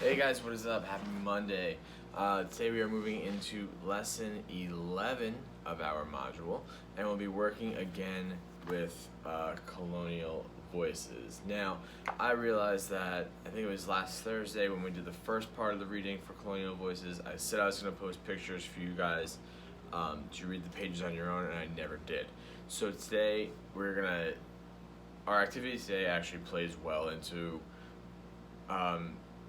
Hey guys, what is up? Happy Monday. Today we are moving into lesson 11 of our module, and we'll be working again with Colonial Voices. Now, I realized that, I think it was last Thursday when we did the first part of the reading for Colonial Voices, I said I was going to post pictures for you guys to read the pages on your own, and I never did. So today, our activity today actually plays well into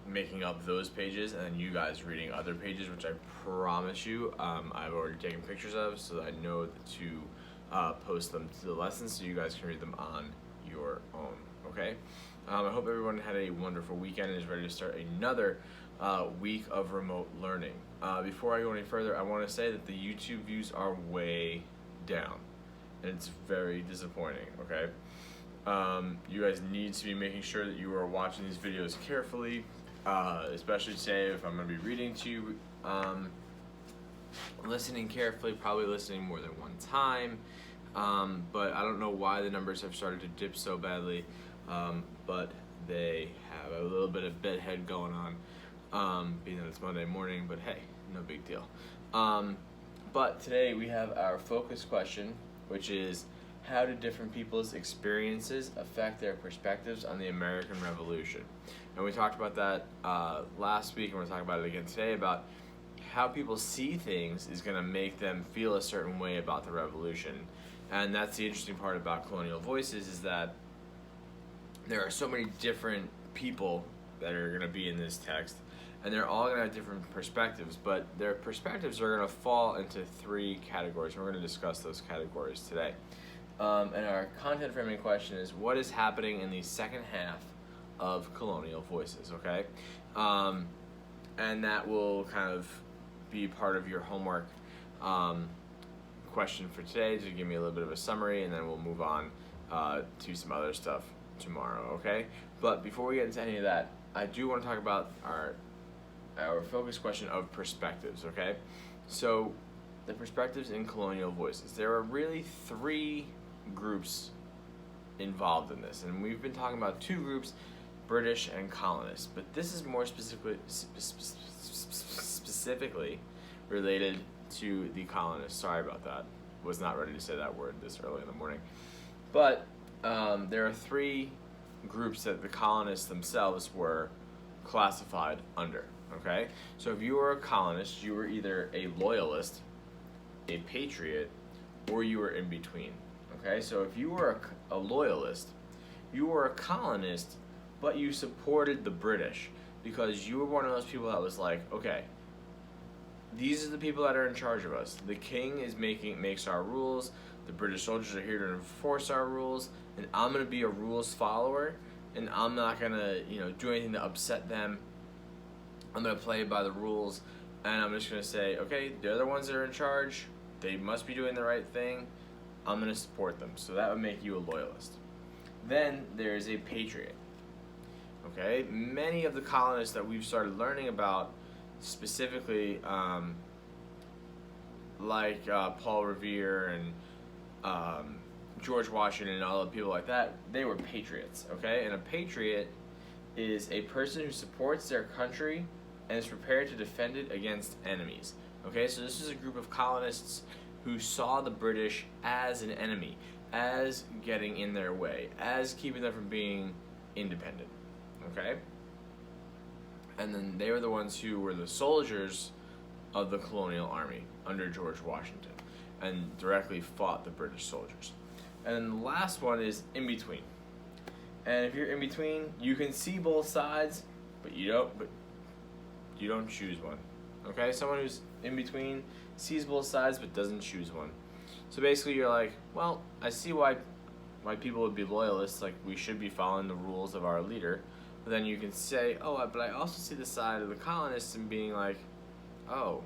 making up those pages and then you guys reading other pages, which I promise you I've already taken pictures of, so that I know to post them to the lessons so you guys can read them on your own. Okay, I hope everyone had a wonderful weekend and is ready to start another week of remote learning. Before I go any further, I want to say that the YouTube views are way down and it's very disappointing. Okay, you guys need to be making sure that you are watching these videos carefully, especially today if I'm going to be reading to you, listening carefully, probably listening more than one time, but I don't know why the numbers have started to dip so badly, but they have a little bit of bedhead going on, being that it's Monday morning, but hey, no big deal. But today we have our focus question, which is, how do different people's experiences affect their perspectives on the American Revolution? And we talked about that last week, and we're talking about it again today, about how people see things is going to make them feel a certain way about the revolution. And that's the interesting part about Colonial Voices, is that there are so many different people that are going to be in this text, and they're all going to have different perspectives, but their perspectives are going to fall into three categories. We're going to discuss those categories today. And our content framing question is, what is happening in the second half of Colonial Voices, okay? And that will kind of be part of your homework question for today, to give me a little bit of a summary, and then we'll move on to some other stuff tomorrow, okay? But before we get into any of that, I do want to talk about our focus question of perspectives, okay? So, the perspectives in Colonial Voices. There are really three groups involved in this, and we've been talking about two groups, British and colonists, but this is more specifically related to the colonists. Sorry about that, was not ready to say that word this early in the morning. But there are three groups that the colonists themselves were classified under, okay? So if you were a colonist, you were either a loyalist, a patriot, or you were in between. Okay, so if you were a loyalist, you were a colonist, but you supported the British because you were one of those people that was like, okay, these are the people that are in charge of us. The king makes our rules. The British soldiers are here to enforce our rules, and I'm gonna be a rules follower, and I'm not gonna, do anything to upset them. I'm gonna play by the rules, and I'm just gonna say, okay, they're the ones that are in charge. They must be doing the right thing. I'm going to support them. So that would make you a loyalist. Then there's a patriot. Okay? Many of the colonists that we've started learning about, specifically like Paul Revere and George Washington and all the people like that, they were patriots. Okay? And a patriot is a person who supports their country and is prepared to defend it against enemies. Okay? So this is a group of colonists who saw the British as an enemy, as getting in their way, as keeping them from being independent, okay? And then they were the ones who were the soldiers of the colonial army under George Washington and directly fought the British soldiers. And then the last one is in between. And if you're in between, you can see both sides, but you don't choose one. Okay? Someone who's in between sees both sides but doesn't choose one. So basically you're like, well, I see why people would be loyalists, like we should be following the rules of our leader. But then you can say, oh, but I also see the side of the colonists and being like, oh,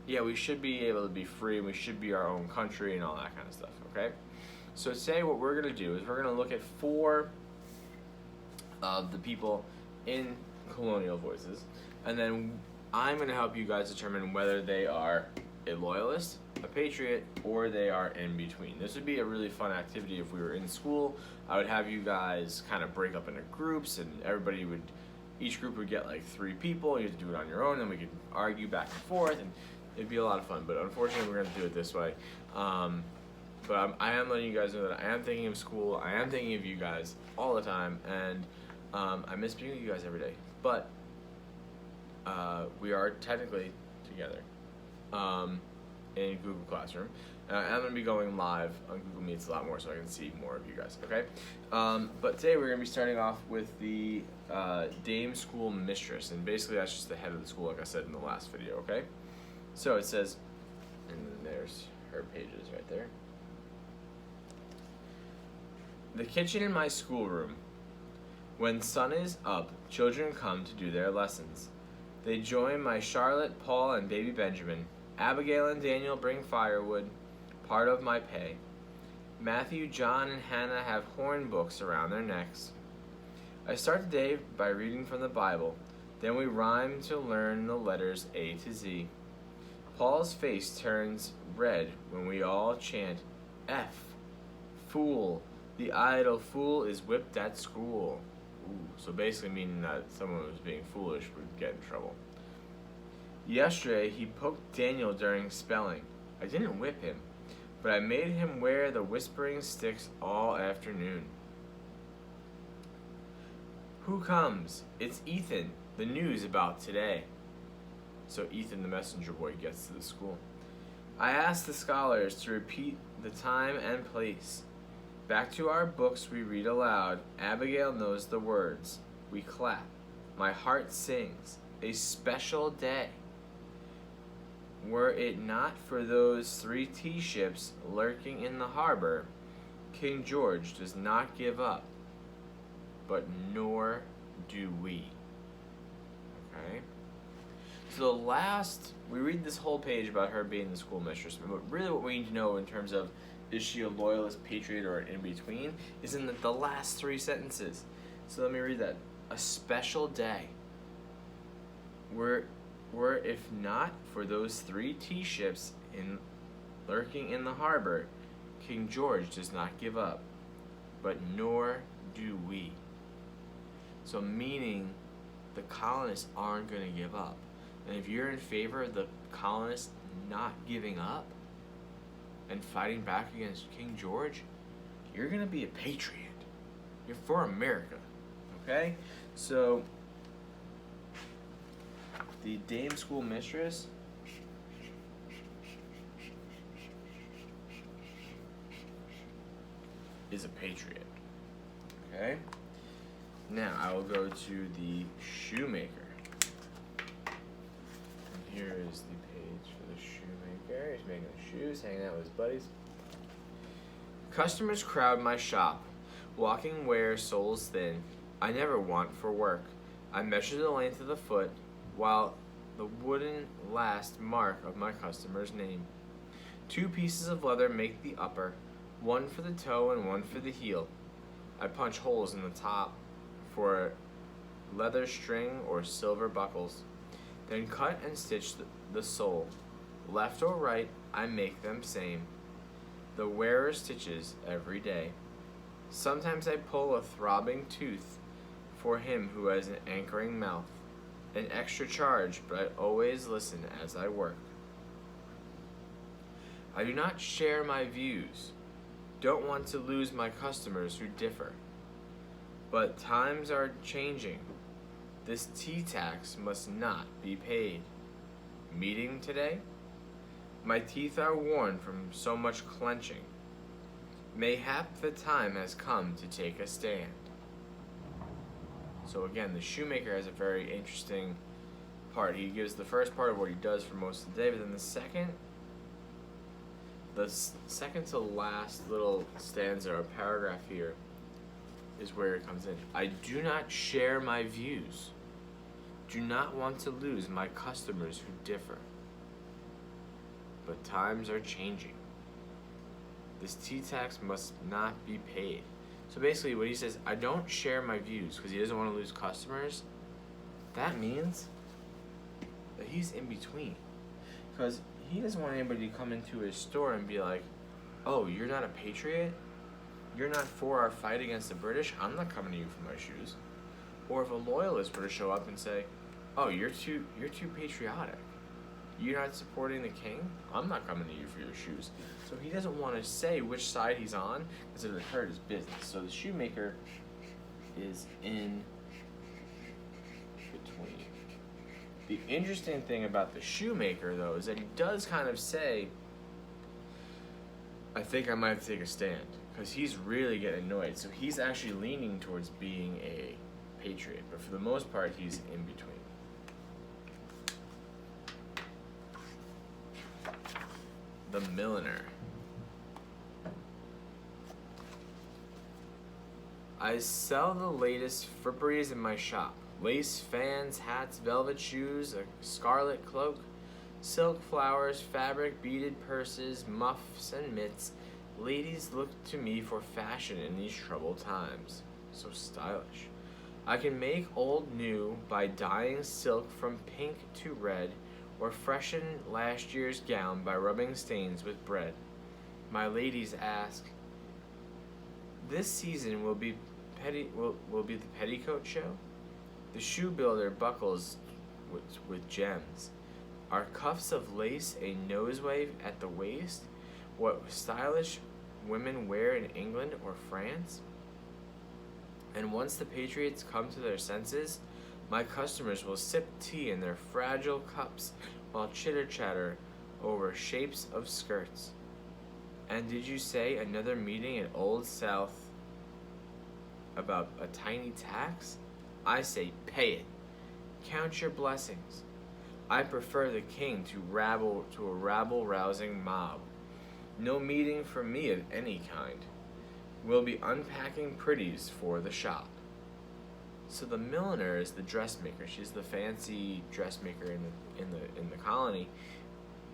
yeah, we should be able to be free and we should be our own country and all that kind of stuff, okay? So today what we're going to do is we're going to look at four of the people in Colonial Voices, and then I'm going to help you guys determine whether they are a loyalist, a patriot, or they are in between. This would be a really fun activity if we were in school. I would have you guys kind of break up into groups, and everybody would each group would get like 3 people. You have to do it on your own, and we could argue back and forth, and it'd be a lot of fun. But unfortunately, we're going to do it this way. But I am letting you guys know that I am thinking of school. I am thinking of you guys all the time, and I miss being with you guys every day. But we are technically together in Google Classroom. I'm going to be going live on Google Meets a lot more so I can see more of you guys, okay? But today we're going to be starting off with the Dame School Mistress, and basically that's just the head of the school, like I said in the last video, okay? So it says, and then there's her pages right there. The kitchen in my schoolroom. When sun is up, children come to do their lessons. They join my Charlotte, Paul, and baby Benjamin. Abigail and Daniel bring firewood, part of my pay. Matthew, John, and Hannah have horn books around their necks. I start the day by reading from the Bible. Then we rhyme to learn the letters A to Z. Paul's face turns red when we all chant F. Fool. The idle fool is whipped at school. Ooh, so basically meaning that someone was being foolish would get in trouble. Yesterday, he poked Daniel during spelling. I didn't whip him, but I made him wear the whispering sticks all afternoon. Who comes? It's Ethan, the news about today. So Ethan, the messenger boy, gets to the school. I asked the scholars to repeat the time and place. Back to our books we read aloud. Abigail knows the words. We clap. My heart sings. A special day. Were it not for those 3 tea ships lurking in the harbor, King George does not give up, but nor do we. Okay? So we read this whole page about her being the school mistress, but really what we need to know in terms of is she a loyalist, patriot, or in between, is in the last 3 sentences. So let me read that. A special day. Were if not for those 3 tea ships lurking in the harbor, King George does not give up, but nor do we. So meaning the colonists aren't going to give up. And if you're in favor of the colonists not giving up and fighting back against King George, you're going to be a patriot. You're for America. Okay? So the Dame School Mistress is a patriot. Okay? Now I will go to the Shoemaker. And here is the page for the Shoemaker. He's making shoes, hanging out with his buddies. Customers crowd my shop, walking where soles thin. I never want for work. I measure the length of the foot, while the wooden last mark of my customer's name. 2 pieces of leather make the upper, 1 for the toe and 1 for the heel. I punch holes in the top for leather string or silver buckles, then cut and stitch the sole. Left or right, I make them same. The wearer stitches every day. Sometimes I pull a throbbing tooth for him who has an anchoring mouth. An extra charge, but I always listen as I work. I do not share my views. Don't want to lose my customers who differ. But times are changing. This tea tax must not be paid. Meeting today? My teeth are worn from so much clenching. Mayhap the time has come to take a stand. So again, the Shoemaker has a very interesting part. He gives the first part of what he does for most of the day, but then the second to last little stanza or paragraph here is where it comes in. I do not share my views. Do not want to lose my customers who differ. But times are changing. This tea tax must not be paid. So basically what he says, I don't share my views because he doesn't want to lose customers. That means that he's in between. Because he doesn't want anybody to come into his store and be like, oh, you're not a patriot? You're not for our fight against the British? I'm not coming to you for my shoes. Or if a loyalist were to show up and say, "Oh, you're too patriotic. You're not supporting the king. I'm not coming to you for your shoes." So he doesn't want to say which side he's on because it would hurt his business. So the shoemaker is in between. The interesting thing about the shoemaker, though, is that he does kind of say, "I think I might have to take a stand," because he's really getting annoyed. So he's actually leaning towards being a patriot, but for the most part, he's in between. The Milliner. I sell the latest fripperies in my shop. Lace fans, hats, velvet shoes, a scarlet cloak, silk flowers, fabric, beaded purses, muffs, and mitts. Ladies look to me for fashion in these troubled times. So stylish. I can make old new by dyeing silk from pink to red, or freshen last year's gown by rubbing stains with bread. My ladies ask, this season will be the petticoat show? The shoe builder buckles with gems. Are cuffs of lace a nosewave at the waist? What stylish women wear in England or France? And once the patriots come to their senses, my customers will sip tea in their fragile cups while chitter-chatter over shapes of skirts. And did you say another meeting in Old South about a tiny tax? I say pay it. Count your blessings. I prefer the king to a rabble-rousing mob. No meeting for me of any kind. We'll be unpacking pretties for the shop. So the milliner is the dressmaker. She's the fancy dressmaker in the colony,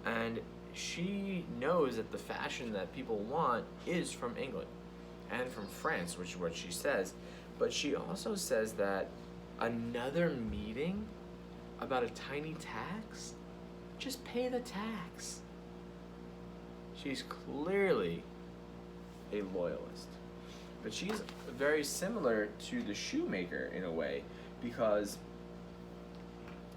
and she knows that the fashion that people want is from England and from France, which is what she says. But she also says that another meeting about a tiny tax? Just pay the tax. She's clearly a loyalist. But she's very similar to the shoemaker in a way, because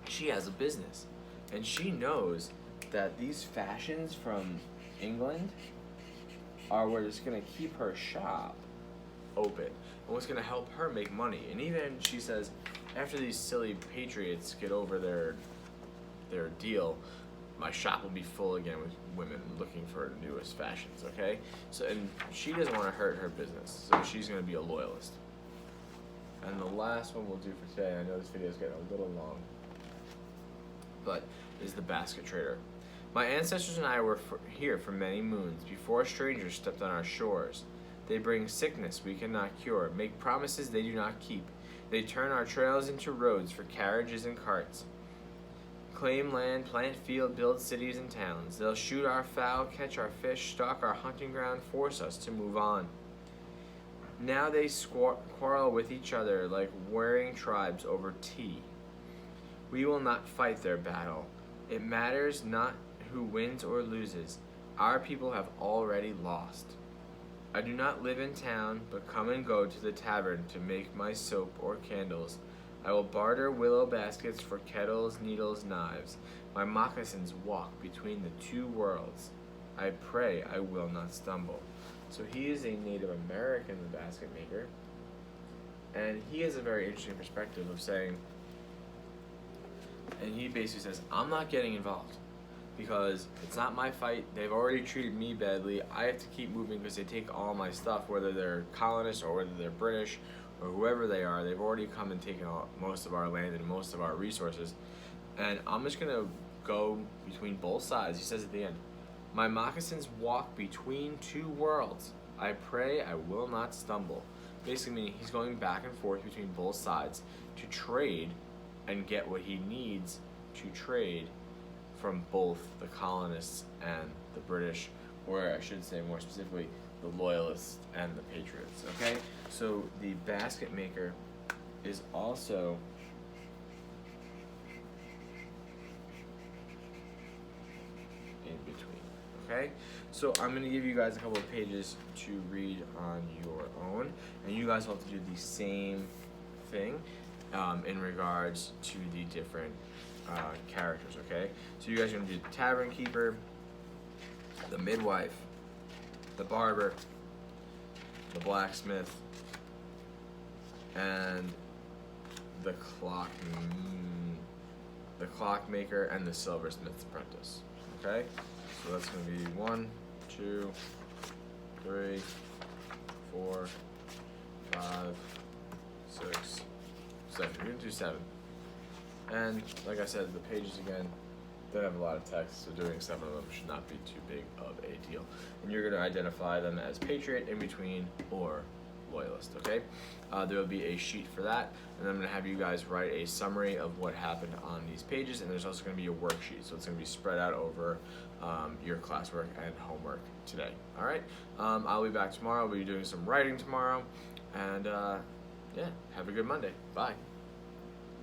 she has a business and she knows that these fashions from England are what's going to keep her shop open and what's going to help her make money. And even she says, after these silly patriots get over their deal, my shop will be full again with women looking for newest fashions, okay? So, and she doesn't want to hurt her business, so she's going to be a loyalist. And the last one we'll do for today, I know this video is getting a little long, but is the basket trader. My ancestors and I were here for many moons, before strangers stepped on our shores. They bring sickness we cannot cure, make promises they do not keep. They turn our trails into roads for carriages and carts. Claim land, plant field, build cities and towns. They'll shoot our fowl, catch our fish, stalk our hunting ground, force us to move on. Now they quarrel with each other like warring tribes over tea. We will not fight their battle. It matters not who wins or loses. Our people have already lost. I do not live in town, but come and go to the tavern to make my soap or candles. I will barter willow baskets for kettles, needles, knives. My moccasins walk between the two worlds. I pray I will not stumble. So he is a Native American, the Basketmaker, and he has a very interesting perspective of saying, and he basically says, I'm not getting involved because it's not my fight. They've already treated me badly. I have to keep moving because they take all my stuff, whether they're colonists or whether they're British or whoever they are. They've already come and taken most of our land and most of our resources. And I'm just going to go between both sides. He says at the end, my moccasins walk between two worlds. I pray I will not stumble. Basically meaning he's going back and forth between both sides to trade and get what he needs to trade from both the colonists and the British, or I should say more specifically, the Loyalists and the Patriots, okay? So the Basketmaker is also in between, okay? So I'm going to give you guys a couple of pages to read on your own, and you guys will have to do the same thing. in regards to the different characters, okay? So you guys are going to do the tavern keeper, the midwife, the barber, the blacksmith, and the clockmaker, and the silversmith's apprentice. Okay, so that's going to be 1, 2, 3, 4, 5, 6, 7. We're going to do 7. And like I said, the pages again don't have a lot of text, so doing 7 of them should not be too big of a deal. And you're going to identify them as Patriot, in between, or Loyalist. Okay, there will be a sheet for that, and I'm going to have you guys write a summary of what happened on these pages, and there's also going to be a worksheet, so it's going to be spread out over your classwork and homework today. All right, I'll be back tomorrow. We'll be doing some writing tomorrow, and yeah, have a good Monday. Bye.